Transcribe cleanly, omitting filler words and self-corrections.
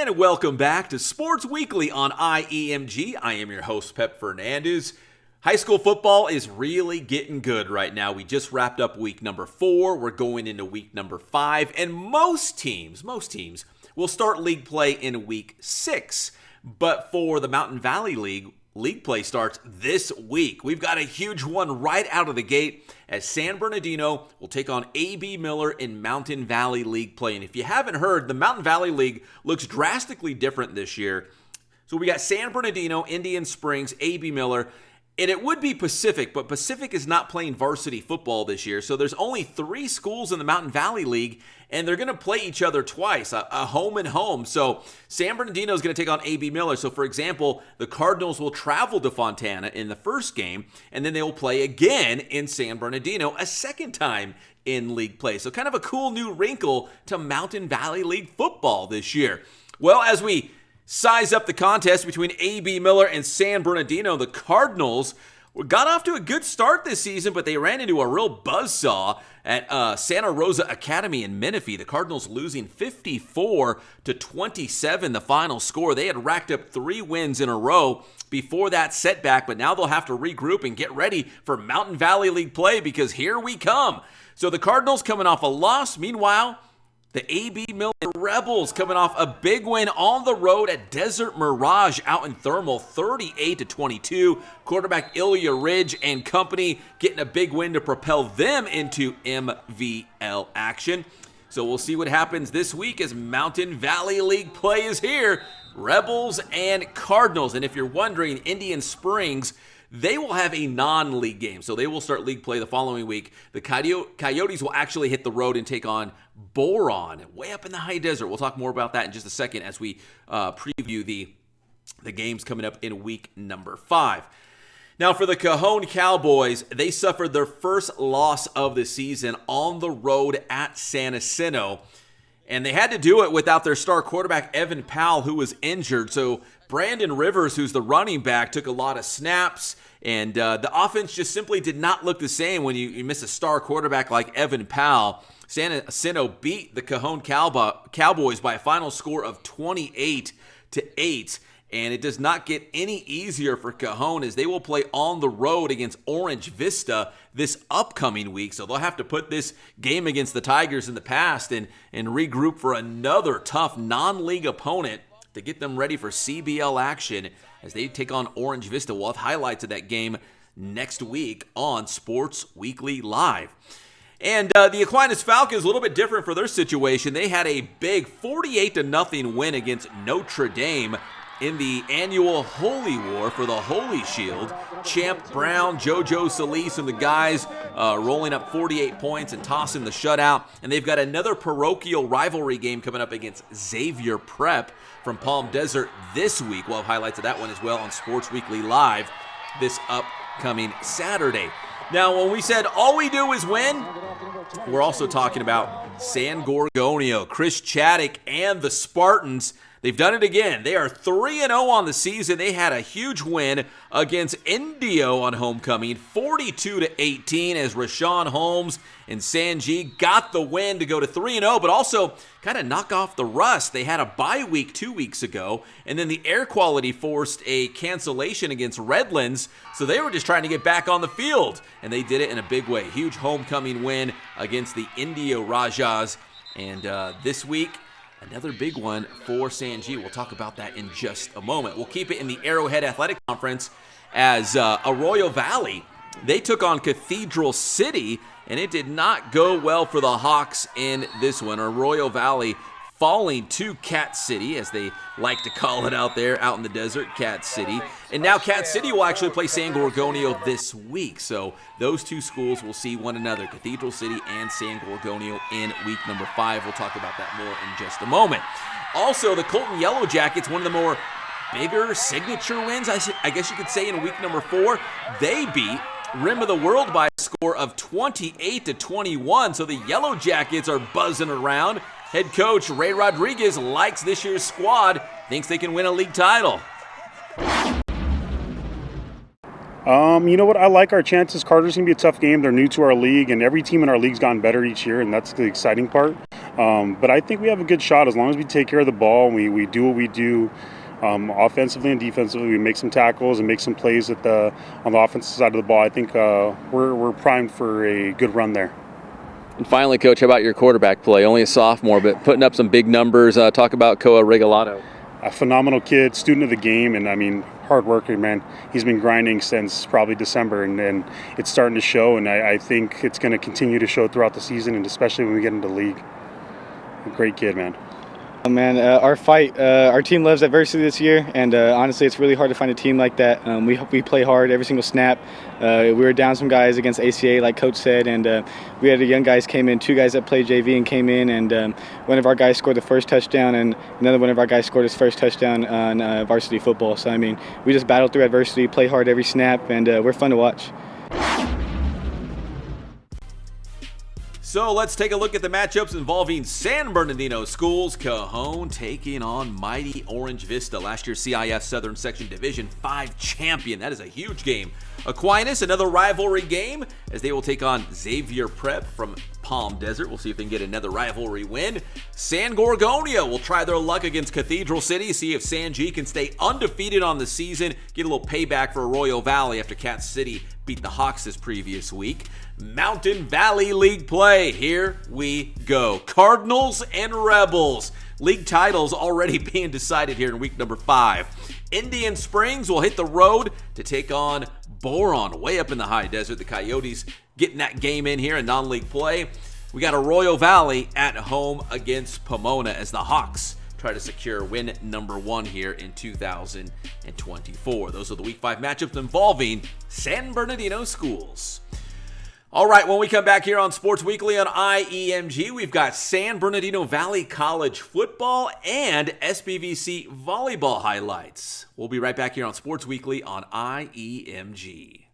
And welcome back to Sports Weekly on IEMG. I am your host, Pep Fernandez. High school football is really getting good right now. We just wrapped up week number 4. We're going into week number 5. And most teams will start league play in week 6. But for the Mountain Valley League play starts this week. We've got a huge one right out of the gate as San Bernardino will take on A.B. Miller in Mountain Valley League play. And if you haven't heard, the Mountain Valley League looks drastically different this year. So we got San Bernardino, Indian Springs, A.B. Miller, and it would be Pacific, but Pacific is not playing varsity football this year. So there's only 3 schools in the Mountain Valley League, and they're going to play each other twice, a home and home. So San Bernardino is going to take on A.B. Miller. So, for example, the Cardinals will travel to Fontana in the first game, and then they will play again in San Bernardino a second time in league play. So kind of a cool new wrinkle to Mountain Valley League football this year. Well, as we size up the contest between A.B. Miller and San Bernardino, the Cardinals got off to a good start this season, but they ran into a real buzzsaw at Santa Rosa Academy in Menifee. The Cardinals losing 54-27, the final score. They had racked up 3 wins in a row before that setback, but now they'll have to regroup and get ready for Mountain Valley League play because here we come. So the Cardinals coming off a loss. Meanwhile, the A.B. Miller Rebels coming off a big win on the road at Desert Mirage out in Thermal, 38-22. Quarterback Ilya Ridge and company getting a big win to propel them into MVL action. So we'll see what happens this week as Mountain Valley League play is here. Rebels and Cardinals. And if you're wondering, Indian Springs, they will have a non-league game, so they will start league play the following week. The Coyotes will actually hit the road and take on Boron, way up in the high desert. We'll talk more about that in just a second as we preview the games coming up in week number 5. Now, for the Cajon Cowboys, they suffered their first loss of the season on the road at San Jacinto. And they had to do it without their star quarterback, Evan Powell, who was injured. So Brandon Rivers, who's the running back, took a lot of snaps. And the offense just simply did not look the same when you miss a star quarterback like Evan Powell. San Jacinto beat the Cajon Cowboys by a final score of 28-8. And it does not get any easier for Cajon as they will play on the road against Orange Vista this upcoming week. So they'll have to put this game against the Tigers in the past and regroup for another tough non-league opponent to get them ready for CBL action as they take on Orange Vista. We'll have highlights of that game next week on Sports Weekly Live. And the Aquinas Falcons, a little bit different for their situation. They had a big 48-0 win against Notre Dame in the annual Holy War for the Holy Shield. Champ Brown, JoJo Solis, and the guys rolling up 48 points and tossing the shutout. And they've got another parochial rivalry game coming up against Xavier Prep from Palm Desert this week. We'll have highlights of that one as well on Sports Weekly Live this upcoming Saturday. Now, when we said all we do is win, we're also talking about San Gorgonio, Chris Chaddick, and the Spartans. They've done it again. They are 3-0 on the season. They had a huge win against Indio on homecoming, 42-18, as Rashawn Holmes and Sanjay got the win to go to 3-0, but also kind of knock off the rust. They had a bye week 2 weeks ago, and then the air quality forced a cancellation against Redlands, so they were just trying to get back on the field, and they did it in a big way. Huge homecoming win against the Indio Rajas, and this week, another big one for Sanjay. We'll talk about that in just a moment. We'll keep it in the Arrowhead Athletic Conference as Arroyo Valley, they took on Cathedral City, and it did not go well for the Hawks in this one. Arroyo Valley falling to Cat City, as they like to call it out there, out in the desert, Cat City. And now Cat City will actually play San Gorgonio this week. So those two schools will see one another, Cathedral City and San Gorgonio, in week number 5. We'll talk about that more in just a moment. Also, the Colton Yellow Jackets, one of the more bigger signature wins, I guess you could say, in week number 4. They beat Rim of the World by a score of 28-21. So the Yellow Jackets are buzzing around. Head coach Ray Rodriguez likes this year's squad, thinks they can win a league title. You know what? I like our chances. Carter's going to be a tough game. They're new to our league, and every team in our league's gotten better each year, and that's the exciting part. But I think we have a good shot as long as we take care of the ball and we do what we do offensively and defensively. We make some tackles and make some plays on the offensive side of the ball. I think we're primed for a good run there. And finally, Coach, how about your quarterback play? Only a sophomore, but putting up some big numbers. Talk about Koa Regalado. A phenomenal kid, student of the game, and I mean, hard worker, man. He's been grinding since probably December, and it's starting to show, and I think it's going to continue to show throughout the season, and especially when we get into the league. A great kid, man. Our team loves adversity this year, and honestly, it's really hard to find a team like that. We play hard every single snap. We were down some guys against ACA, like Coach said, and we had young guys came in, 2 guys that played JV and came in, and one of our guys scored the first touchdown, and another one of our guys scored his first touchdown on varsity football. So, I mean, we just battle through adversity, play hard every snap, and we're fun to watch. So let's take a look at the matchups involving San Bernardino Schools. Cajon taking on mighty Orange Vista, last year's CIF Southern Section Division 5 champion. That is a huge game. Aquinas, another rivalry game, as they will take on Xavier Prep from Palm Desert. We'll see if they can get another rivalry win. San Gorgonio will try their luck against Cathedral City, see if San G can stay undefeated on the season, get a little payback for Arroyo Valley after Cat City beat the Hawks this previous week. Mountain Valley League play. Here we go. Cardinals and Rebels. League titles already being decided here in week number 5. Indian Springs will hit the road to take on Boron, way up in the high desert. The Coyotes getting that game in here in non-league play. We got Arroyo Valley at home against Pomona as the Hawks try to secure win number 1 here in 2024. Those are the week 5 matchups involving San Bernardino Schools. All right, when we come back here on Sports Weekly on IEMG, we've got San Bernardino Valley College football and SBVC volleyball highlights. We'll be right back here on Sports Weekly on IEMG.